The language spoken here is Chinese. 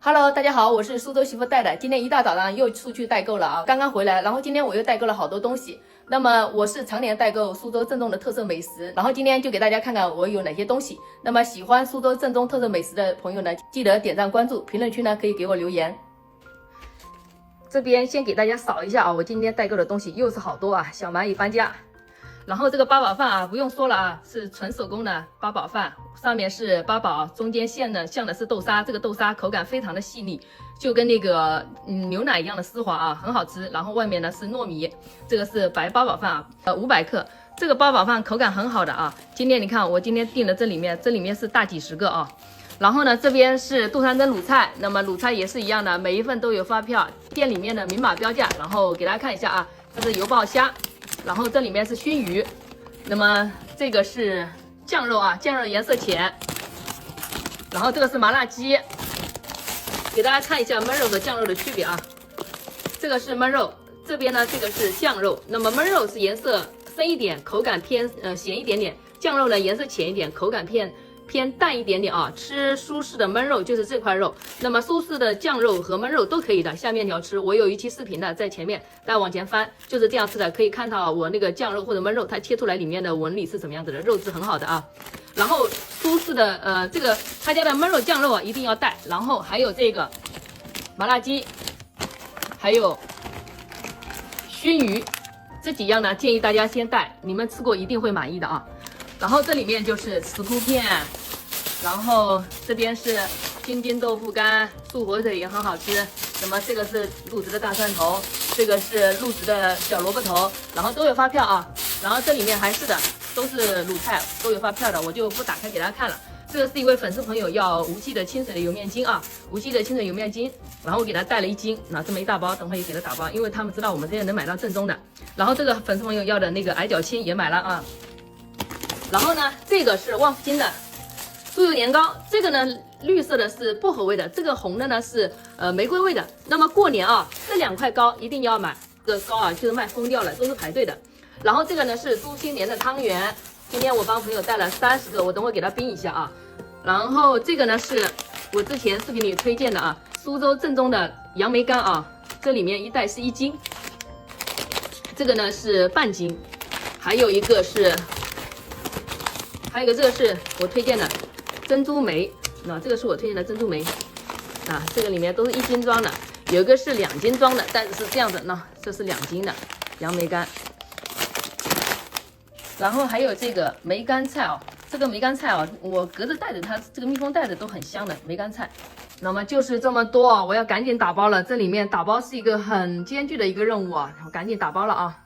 Hello，大家好，我是苏州媳妇带的。今天一大早上又出去代购了啊，刚刚回来，然后今天我又代购了好多东西。那么我是常年代购苏州正宗的特色美食，然后今天就给大家看看我有哪些东西。那么喜欢苏州正宗特色美食的朋友呢，记得点赞关注，评论区呢可以给我留言。这边先给大家扫一下啊，我今天代购的东西又是好多啊，小蚂蚁搬家。然后这个八宝饭啊，不用说了啊，是纯手工的八宝饭，上面是八宝，中间馅的是豆沙，这个豆沙口感非常的细腻，就跟那个牛奶一样的丝滑啊，很好吃。然后外面呢是糯米，这个是白八宝饭啊，500克，这个八宝饭口感很好的啊。今天你看我今天订的这里面是大几十个啊。然后呢，这边是杜山珍卤菜，那么卤菜也是一样的，每一份都有发票，店里面的明码标价。然后给大家看一下啊，这是油爆虾。然后这里面是熏鱼，那么这个是酱肉啊，酱肉颜色浅。然后这个是麻辣鸡，给大家看一下焖肉和酱肉的区别啊。这个是焖肉，这边呢这个是酱肉。那么焖肉是颜色深一点，口感偏咸一点点；酱肉呢颜色浅一点，口感偏淡一点点啊。吃苏式的焖肉就是这块肉，那么苏式的酱肉和焖肉都可以的。下面你要吃，我有一期视频的，在前面大家往前翻，就是这样吃的，可以看到我那个酱肉或者焖肉，它切出来里面的纹理是什么样子的，肉质很好的啊。然后苏式的这个他家的焖肉酱肉啊一定要带，然后还有这个麻辣鸡，还有熏鱼，这几样呢建议大家先带，你们吃过一定会满意的啊。然后这里面就是石窟片。然后这边是京津豆腐干，素火腿也很好吃。那么这个是入职的大蒜头，这个是入职的小萝卜头，然后都有发票啊。然后这里面还是的，都是卤菜，都有发票的，我就不打开给大家看了。这个是一位粉丝朋友要无锡的清水的油面筋啊，无锡的清水油面筋，然后我给他带了1斤，那这么一大包，等会也给他打包，因为他们知道我们这边能买到正宗的。然后这个粉丝朋友要的那个矮脚青也买了啊。然后呢，这个是旺福金的猪油年糕，这个呢绿色的是薄荷味的，这个红的呢是玫瑰味的。那么过年啊，这2块糕一定要买，这个糕啊就是卖疯掉了，都是排队的。然后这个呢是猪新年的汤圆，今天我帮朋友带了30个，我等会给他冰一下啊。然后这个呢是我之前视频里推荐的啊，苏州正宗的杨梅干啊，这里面一袋是1斤，这个呢是半斤，还有一个这个是我推荐的珍珠梅，那这个是我推荐的珍珠梅啊，这个里面都是1斤装的，有一个是2斤装的，袋子是这样的，那这是2斤的杨梅干。然后还有这个梅干菜哦，这个梅干菜哦，我隔着袋子，它这个密封袋子都很香的梅干菜。那么就是这么多，我要赶紧打包了，这里面打包是一个很艰巨的一个任务啊，我赶紧打包了啊。